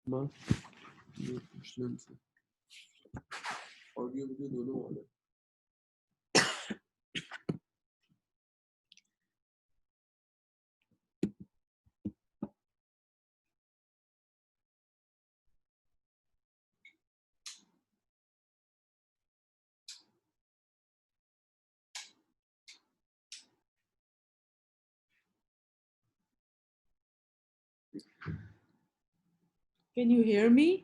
माँ ये कृष्णन से ऑडियो वीडियो दोनों वाले Can you hear me?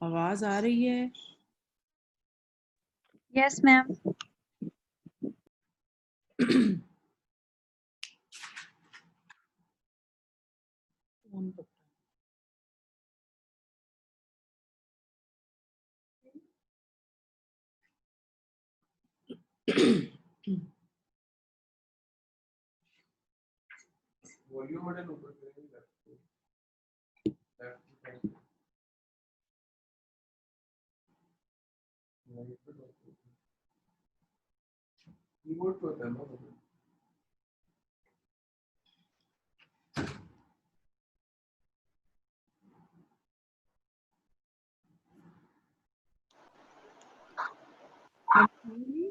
आवाज आ रही है? Yes, ma'am. वॉल्यूम बटन ऊपर करेंगे कीबोर्ड पे होता है ना Can you hear me?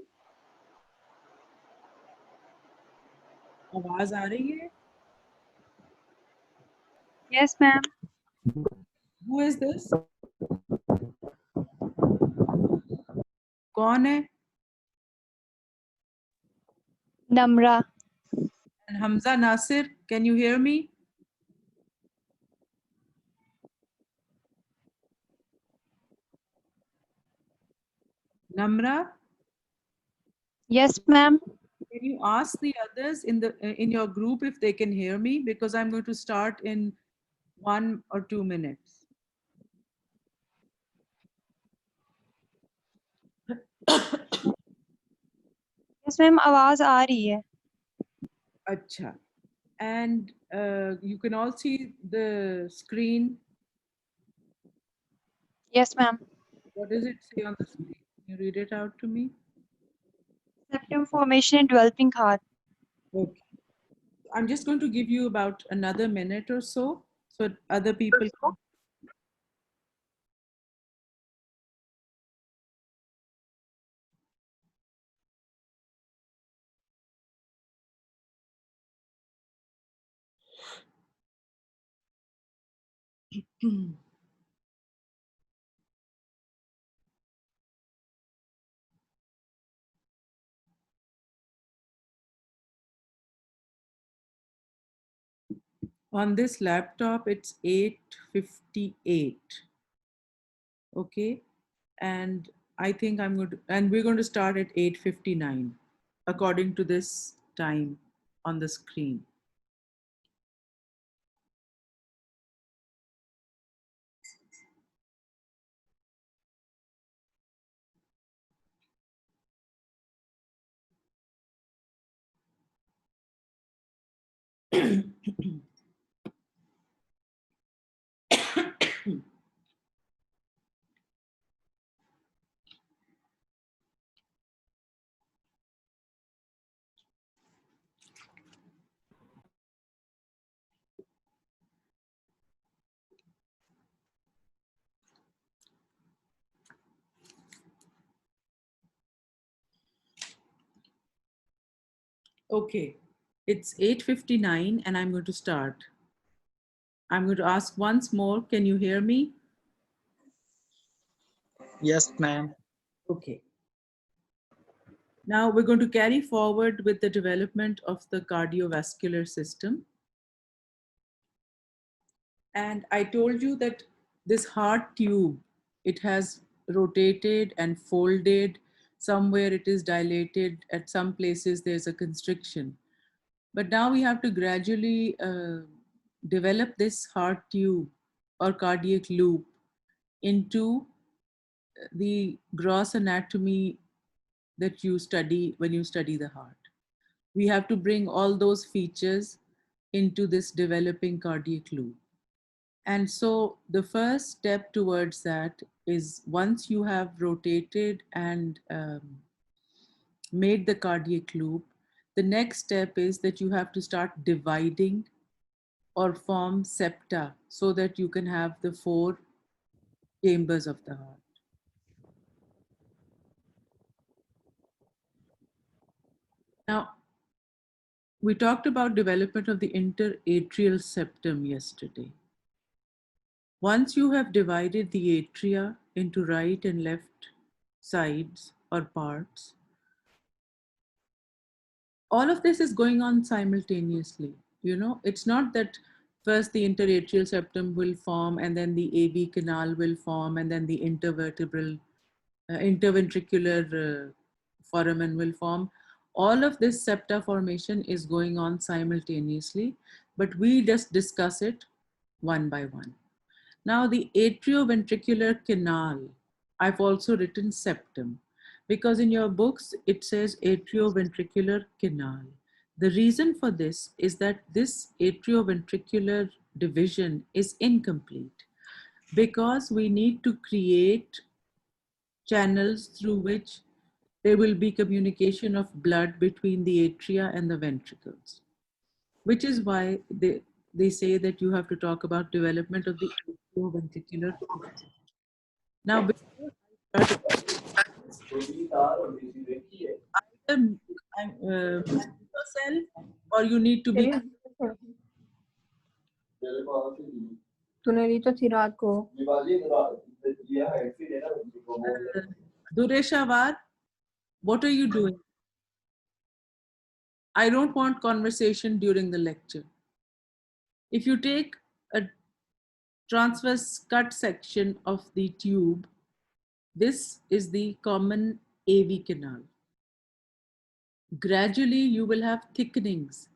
आवाज आ रही है? Yes, ma'am. Who is this? कौन है? Namra. And Hamza Nasir, can you hear me? Namra, Yes, ma'am. can you ask the others in your group if they can hear me, because I'm going to start in 1 or 2 minutes. Yes, ma'am. आवाज आ रही है. Acha. And you can all see the screen. Yes, ma'am. What does it say on the screen? Can you read it out to me? Septum formation in developing heart. Okay. I'm just going to give you about another minute or so other people can. On this laptop, it's 8:58. Okay. And I think we're going to start at 8:59 according to this time on the screen. Okay, it's 8:59 and I'm going to start. I'm going to ask once more, can you hear me? Yes, ma'am. Okay. Now we're going to carry forward with the development of the cardiovascular system. And I told you that this heart tube, it has rotated and folded. Somewhere it is dilated. At some places there's a constriction. But now we have to gradually develop this heart tube or cardiac loop into the gross anatomy that you study when you study the heart. We have to bring all those features into this developing cardiac loop. And so the first step towards that is once you have rotated and made the cardiac loop, the next step is that you have to start dividing or form septa so that you can have the 4 chambers of the heart. Now, we talked about development of the interatrial septum yesterday. Once you have divided the atria into right and left sides or parts, all of this is going on simultaneously. You know, it's not that first the interatrial septum will form and then the AV canal will form and then the interventricular foramen will form. All of this septa formation is going on simultaneously, but we just discuss it one by one. Now the atrioventricular canal, I've also written septum because in your books it says atrioventricular canal. The reason for this is that this atrioventricular division is incomplete because we need to create channels through which there will be communication of blood between the atria and the ventricles, which is why they say that you have to talk about development of the atrioventricular. Now, before I start, yourself, or you need to be. तूने ली तो थी रात को Dureshawar, what are you doing? I don't want conversation during the lecture. If you take a transverse cut section of the tube, this is the common AV canal. Gradually, you will have thickenings.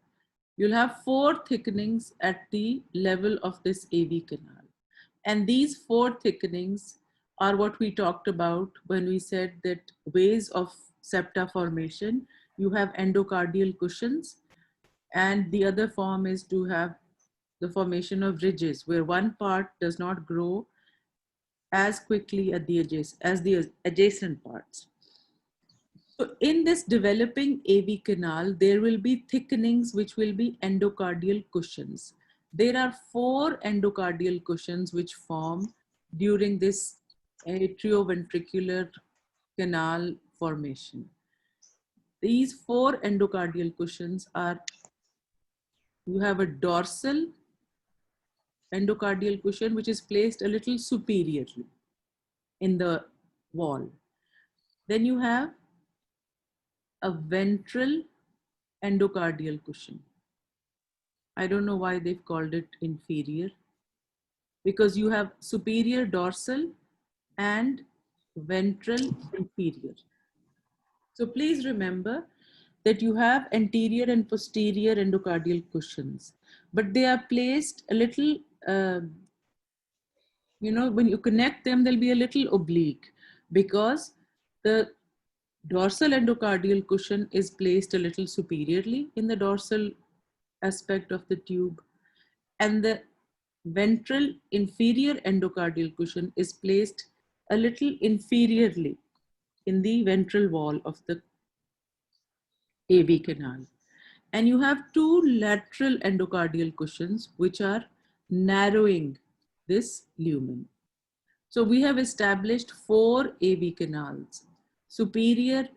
You'll have 4 thickenings at the level of this AV canal. And these 4 thickenings are what we talked about when we said that ways of septa formation. You have endocardial cushions, and the other form is to have the formation of ridges where one part does not grow as quickly at the as the adjacent parts. So in this developing AV canal, there will be thickenings which will be endocardial cushions. There are 4 endocardial cushions which form during this atrioventricular canal formation. These 4 endocardial cushions are, you have a dorsal endocardial cushion which is placed a little superiorly in the wall. Then you have a ventral endocardial cushion. I don't know why they've called it inferior, because you have superior dorsal and ventral inferior. So please remember that you have anterior and posterior endocardial cushions, but they are placed a little, you know, when you connect them, they'll be a little oblique because the dorsal endocardial cushion is placed a little superiorly in the dorsal aspect of the tube, and the ventral inferior endocardial cushion is placed a little inferiorly in the ventral wall of the AV canal. And you have 2 lateral endocardial cushions which are narrowing this lumen. So we have established 4 AV canals: superior,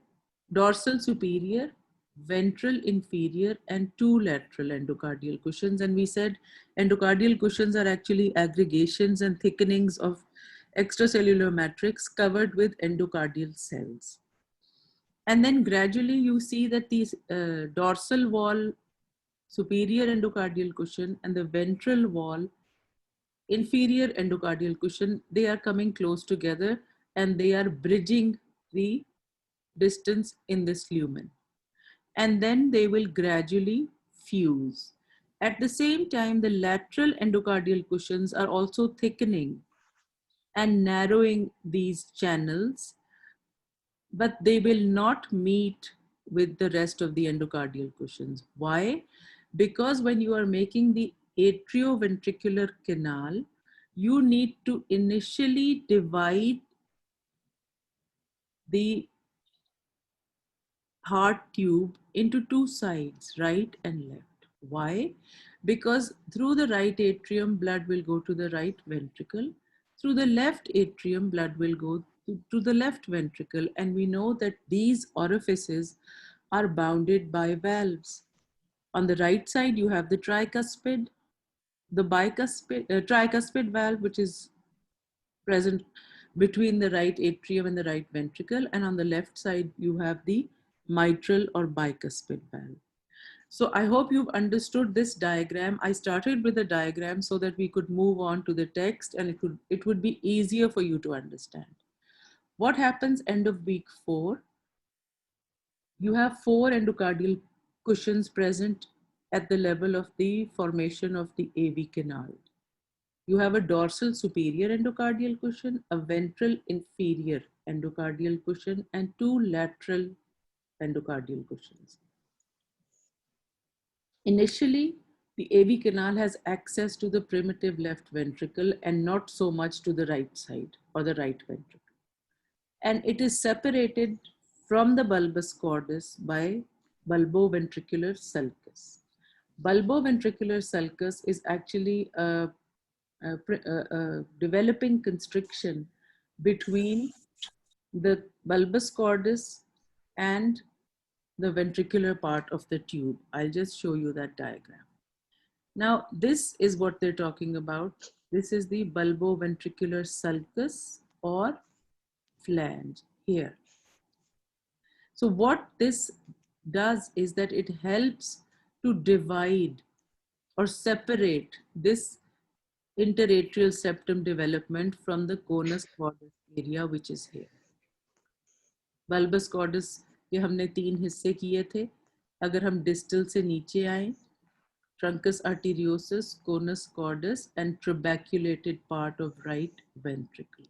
dorsal superior, ventral inferior, and 2 lateral endocardial cushions. And we said endocardial cushions are actually aggregations and thickenings of extracellular matrix covered with endocardial cells. And then gradually you see that these dorsal wall superior endocardial cushion and the ventral wall inferior endocardial cushion, they are coming close together and they are bridging the distance in this lumen. And then they will gradually fuse. At the same time, the lateral endocardial cushions are also thickening and narrowing these channels, but they will not meet with the rest of the endocardial cushions. Why? Because when you are making the atrioventricular canal, you need to initially divide the heart tube into two sides, right and left. Why? Because through the right atrium, blood will go to the right ventricle. Through the left atrium, blood will go to the left ventricle. And we know that these orifices are bounded by valves. On the right side, you have the tricuspid, the tricuspid valve, which is present between the right atrium and the right ventricle. And on the left side, you have the mitral or bicuspid valve. So I hope you've understood this diagram. I started with a diagram so that we could move on to the text and it would be easier for you to understand. What happens end of week 4? You have 4 endocardial cushions present at the level of the formation of the AV canal. You have a dorsal superior endocardial cushion, a ventral inferior endocardial cushion, and 2 lateral endocardial cushions. Initially, the AV canal has access to the primitive left ventricle and not so much to the right side or the right ventricle. And it is separated from the bulbus cordis by bulboventricular sulcus. Bulboventricular sulcus is actually a developing constriction between the bulbus cordis and the ventricular part of the tube. I'll just show you that diagram. Now, this is what they're talking about. This is the bulboventricular sulcus or flange here. So what this does is that it helps to divide or separate this interatrial septum development from the conus cordis area, which is here. Bulbus cordis के हमने 3 हिस्से किए थे. अगर हम distal से नीचे आए, truncus arteriosus, conus cordis, and trabeculated part of right ventricle.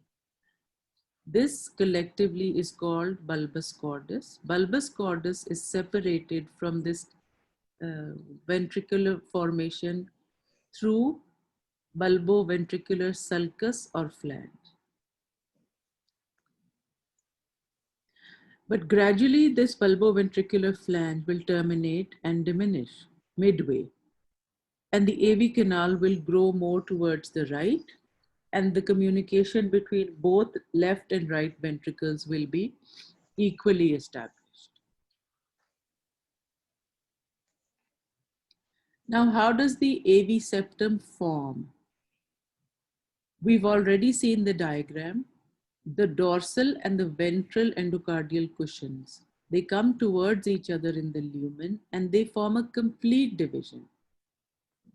This collectively is called bulbus cordis. Bulbus cordis is separated from this ventricular formation through bulboventricular sulcus or flange. But gradually this bulboventricular flange will terminate and diminish midway. And the AV canal will grow more towards the right, and the communication between both left and right ventricles will be equally established. Now, how does the AV septum form? We've already seen the diagram. The dorsal and the ventral endocardial cushions, they come towards each other in the lumen and they form a complete division.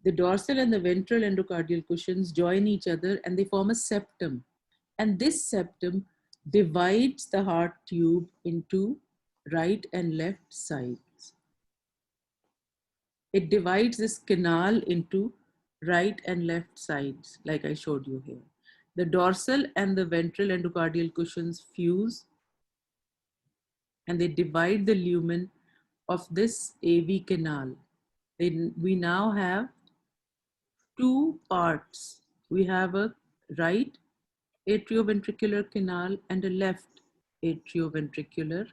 The dorsal and the ventral endocardial cushions join each other and they form a septum. And this septum divides the heart tube into right and left sides. It divides this canal into right and left sides, like I showed you here. The dorsal and the ventral endocardial cushions fuse and they divide the lumen of this AV canal. We now have 2 parts. We have a right atrioventricular canal and a left atrioventricular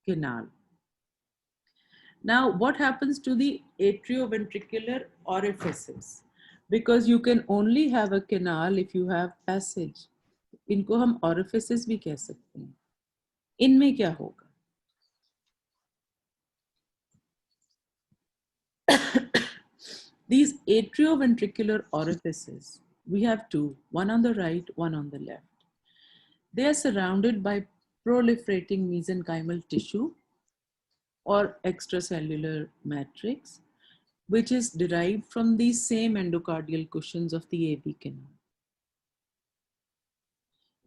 canal. Now, what happens to the atrioventricular orifices? Because you can only have a canal if you have passage. इनको हम orifices भी कह सकते हैं. इनमें क्या होगा? These atrioventricular orifices, we have 2, one on the right, one on the left. They are surrounded by proliferating mesenchymal tissue or extracellular matrix, which is derived from these same endocardial cushions of the AV canal.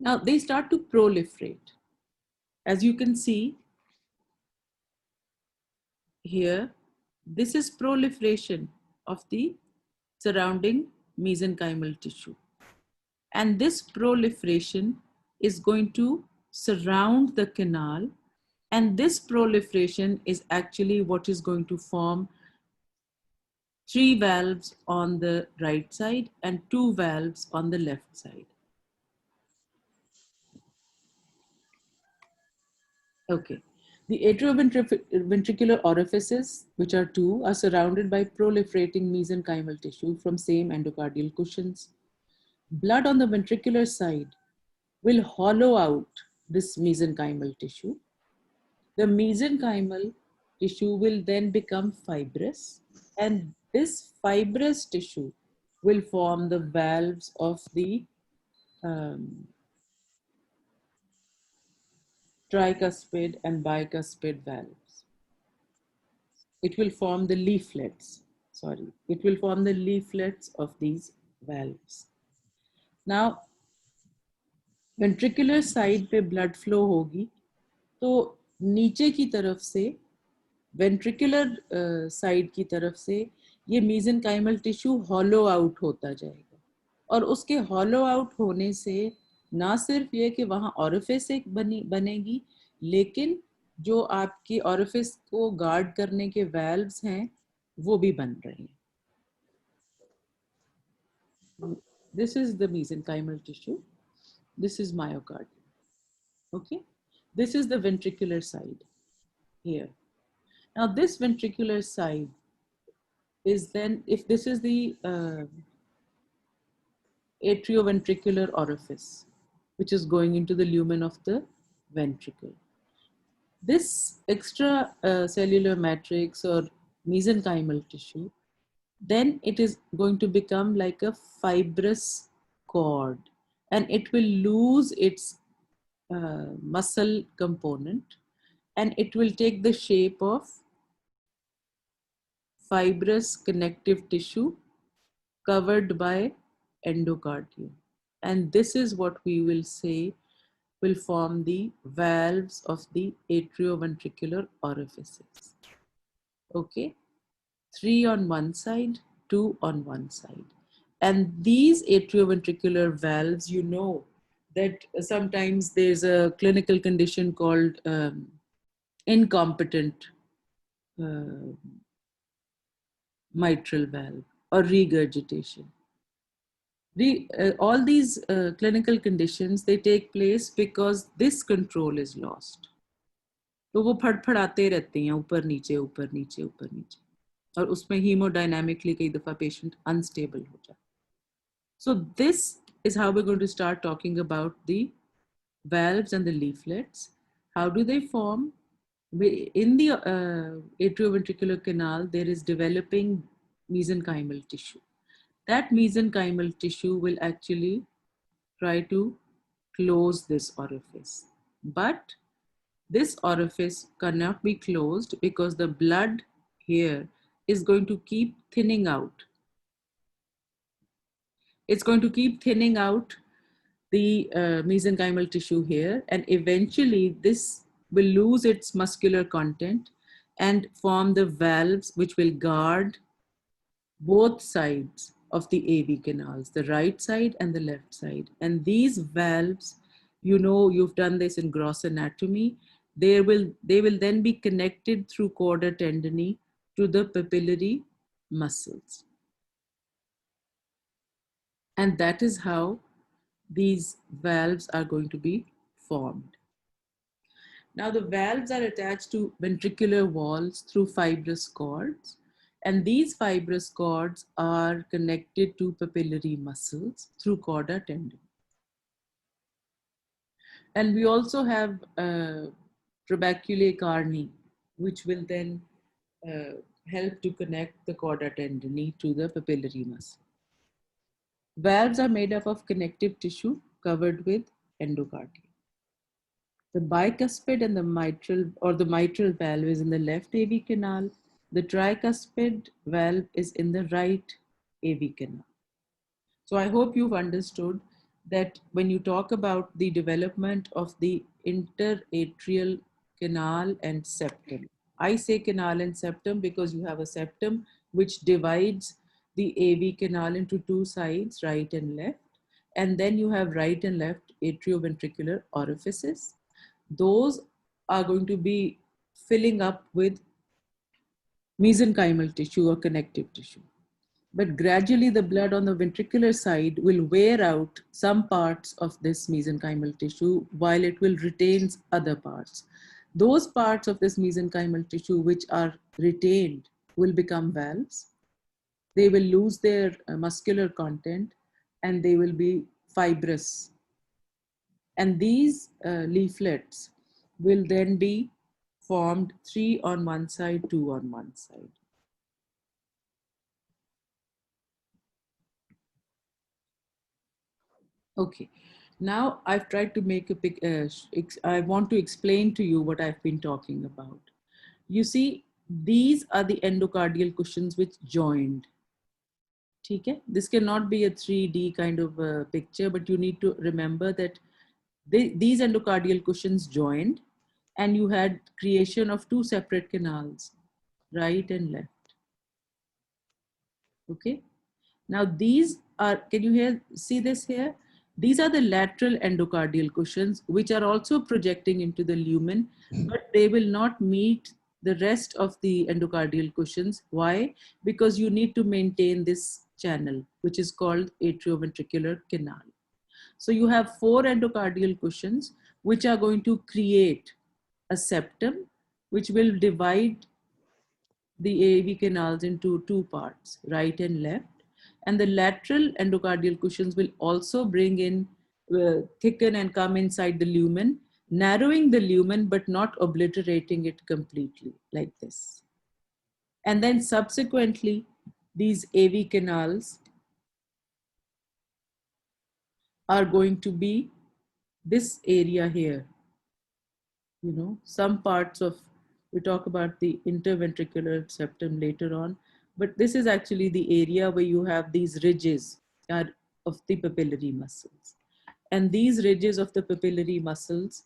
Now they start to proliferate. As you can see here, this is proliferation of the surrounding mesenchymal tissue. And this proliferation is going to surround the canal, and this proliferation is actually what is going to form 3 valves on the right side and 2 valves on the left side. Okay, The atrioventricular orifices, which are two, are surrounded by proliferating mesenchymal tissue from same endocardial cushions. Blood on the ventricular side will hollow out this mesenchymal tissue. The mesenchymal tissue will then become fibrous, and this fibrous tissue will form the valves of the tricuspid and bicuspid valves. It will form the leaflets, it will form the leaflets of these valves. Now, ventricular side पे blood flow होगी, तो नीचे की तरफ से ventricular side की तरफ से ये mesenchymal tissue hollow out होता जाएगा, और उसके hollow out होने से ना सिर्फ ये कि वहाँ orifice एक बनेगी, लेकिन जो आपकी orifice को guard करने के valves हैं वो भी बन रहे हैं. This is the mesenchymal tissue. This is myocardium. Okay. This is the ventricular side here. Now this ventricular side is then, if this is the atrioventricular orifice, which is going into the lumen of the ventricle. This extracellular matrix or mesenchymal tissue, then it is going to become like a fibrous cord, and it will lose its muscle component, and it will take the shape of fibrous connective tissue covered by endocardium. And this is what we will say will form the valves of the atrioventricular orifices. Okay, 3 on one side, 2 on one side. And these atrioventricular valves, you know that sometimes there's a clinical condition called incompetent mitral valve or regurgitation. All these clinical conditions, they take place because this control is lost. तो वो फड़फड़ाते रहते हैं ऊपर नीचे ऊपर नीचे ऊपर नीचे, और उसमें हीमोडायनामिकली कई दफा पेशेंट अनस्टेबल हो जाता है. So this is how we're going to start talking about the valves and the leaflets. How do they form? In the atrioventricular canal, there is developing mesenchymal tissue. That mesenchymal tissue will actually try to close this orifice. But this orifice cannot be closed because the blood here is going to keep thinning out. It's going to keep thinning out the mesenchymal tissue here, and eventually this will lose its muscular content and form the valves which will guard both sides of the AV canals, the right side and the left side. And these valves, you know, you've done this in gross anatomy, they will then be connected through chorda tendineae to the papillary muscles. And that is how these valves are going to be formed. Now the valves are attached to ventricular walls through fibrous cords, and these fibrous cords are connected to papillary muscles through chorda tendineae. And we also have trabeculae carni, which will then help to connect the chorda tendineae to the papillary muscle. Valves are made up of connective tissue covered with endocardium. The bicuspid and the mitral, or the mitral valve, is in the left AV canal. The tricuspid valve is in the right AV canal. So I hope you've understood that when you talk about the development of the interatrial canal and septum, I say canal and septum because you have a septum which divides the AV canal into two sides, right and left. And then you have right and left atrioventricular orifices. Those are going to be filling up with mesenchymal tissue or connective tissue. But gradually the blood on the ventricular side will wear out some parts of this mesenchymal tissue while it will retain other parts. Those parts of this mesenchymal tissue which are retained will become valves. They will lose their muscular content and they will be fibrous. And these leaflets will then be formed 3 on one side, 2 on one side. Okay, now I've tried to make a big, I want to explain to you what I've been talking about. You see, these are the endocardial cushions which joined. Okay? This cannot be a 3D kind of picture, but you need to remember that these endocardial cushions joined and you had creation of 2 separate canals, right and left. Okay. Now these are, can you see this here? These are the lateral endocardial cushions, which are also projecting into the lumen, but they will not meet the rest of the endocardial cushions. Why? Because you need to maintain this channel, which is called atrioventricular canal. So you have 4 endocardial cushions, which are going to create a septum, which will divide the AV canals into 2 parts, right and left. And the lateral endocardial cushions will also bring in, thicken and come inside the lumen, narrowing the lumen, but not obliterating it completely like this. And then subsequently, these AV canals are going to be this area here. You know, some parts of, we talk about the interventricular septum later on, but this is actually the area where you have these ridges of the papillary muscles. And these ridges of the papillary muscles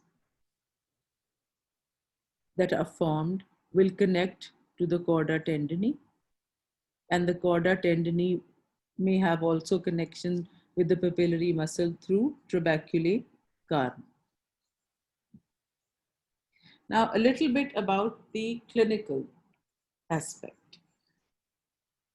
that are formed will connect to the chorda tendineae. And the chorda tendineae may have also connection with the papillary muscle through trabeculae carne. Now, a little bit about the clinical aspect.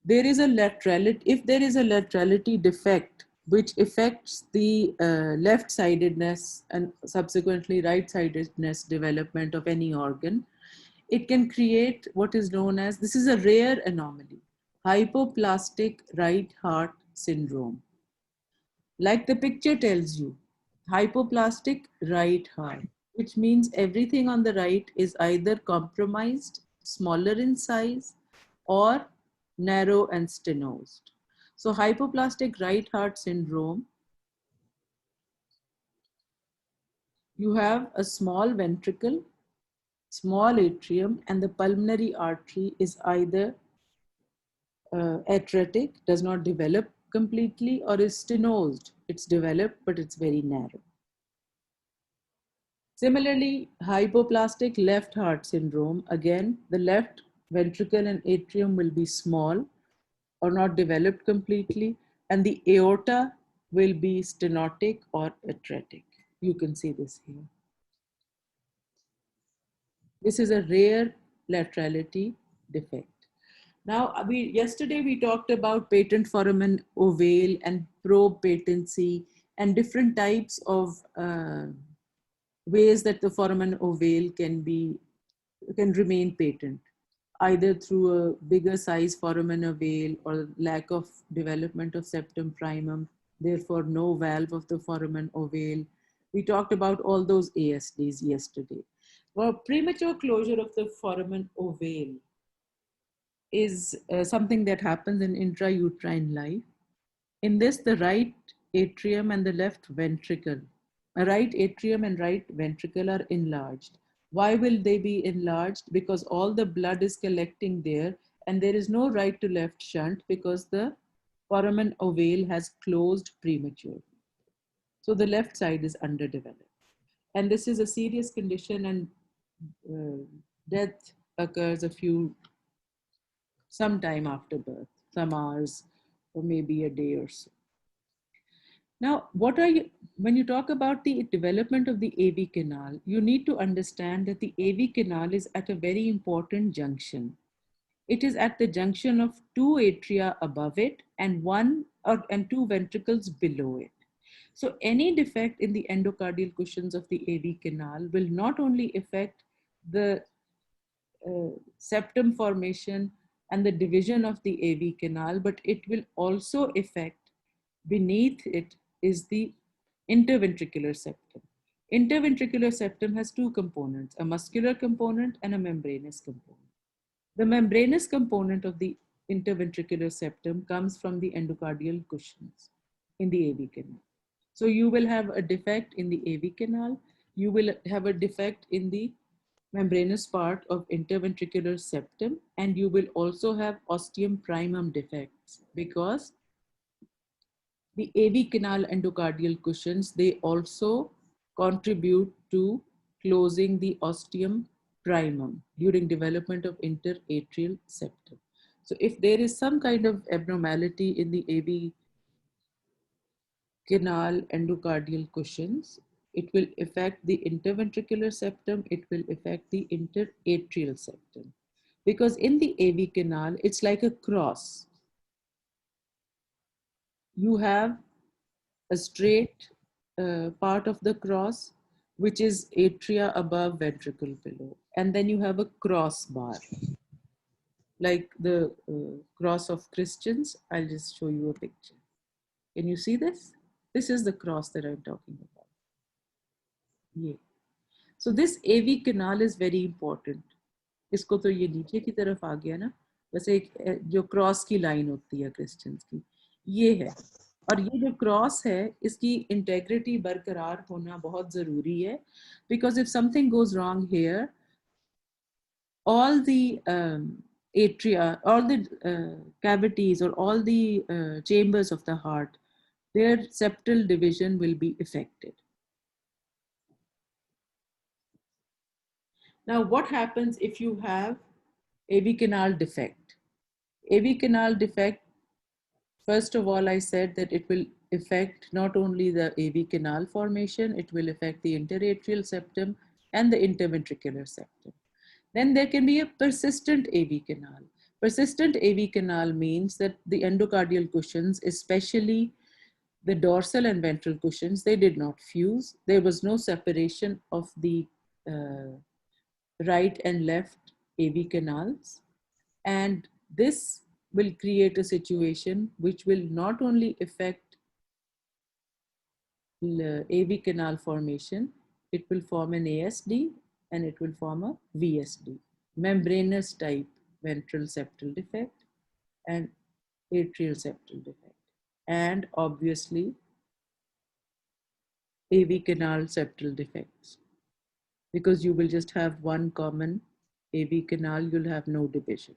There is a laterality, if there is a laterality defect, which affects the left-sidedness and subsequently right-sidedness development of any organ, it can create what is known as, this is a rare anomaly, hypoplastic right heart syndrome. Like the picture tells you, hypoplastic right heart, which means everything on the right is either compromised, smaller in size, or narrow and stenosed. So hypoplastic right heart syndrome, you have a small ventricle, small atrium, and the pulmonary artery is either atretic, does not develop completely, or is stenosed. It's developed, but it's very narrow. Similarly, hypoplastic left heart syndrome, again, the left ventricle and atrium will be small or not developed completely, and the aorta will be stenotic or atretic. You can see this here. This is a rare laterality defect. Now, yesterday we talked about patent foramen ovale and probe patency and different types of ways that the foramen ovale can remain patent, either through a bigger size foramen ovale or lack of development of septum primum, therefore no valve of the foramen ovale. We talked about all those ASDs yesterday. Well, premature closure of the foramen ovale is something that happens in intrauterine life. In this, the right atrium and the left ventricle, right atrium and right ventricle are enlarged. Why will they be enlarged? Because all the blood is collecting there and there is no right to left shunt because the foramen ovale has closed prematurely. So the left side is underdeveloped. And this is a serious condition, and death occurs sometime after birth, some hours or maybe a day or so. Now, when you talk about the development of the AV canal, you need to understand that the AV canal is at a very important junction. It is at the junction of 2 atria above it and 2 ventricles below it. So any defect in the endocardial cushions of the AV canal will not only affect the septum formation and the division of the AV canal, but it will also affect, beneath it is the interventricular septum. Interventricular septum has two components, a muscular component and a membranous component. The membranous component of the interventricular septum comes from the endocardial cushions in the AV canal. So you will have a defect in the AV canal, you will have a defect in the membranous part of interventricular septum, and you will also have ostium primum defects because the AV canal endocardial cushions, they also contribute to closing the ostium primum during development of interatrial septum. So if there is some kind of abnormality in the AV canal endocardial cushions, it will affect the interventricular septum, it will affect the interatrial septum. Because in the AV canal, it's like a cross. You have a straight part of the cross, which is atria above, ventricle below. And then you have a cross bar, like the cross of Christians. I'll just show you a picture. Can you see this? This is the cross that I'm talking about. Yeah. So this AV canal is very important. इसको तो ये नीचे की तरफ आ गया ना, बस एक जो क्रॉस की लाइन होती है क्रिश्चियंस की, ये है. और ये जो क्रॉस है, इसकी इंटेग्रिटी बरकरार होना बहुत जरूरी है, because if something goes wrong here, all the atria, all the cavities or all the chambers of the heart, their septal division will be affected. Now, what happens if you have AV canal defect? AV canal defect, first of all, I said that it will affect not only the AV canal formation, it will affect the interatrial septum and the interventricular septum. Then there can be a persistent AV canal. Persistent AV canal means that the endocardial cushions, especially the dorsal and ventral cushions, they did not fuse. There was no separation of the right and left AV canals. And this will create a situation which will not only affect the AV canal formation, it will form an ASD and it will form a VSD, membranous type ventral septal defect and atrial septal defect. And obviously AV canal septal defects, because you will just have one common AV canal, you'll have no division.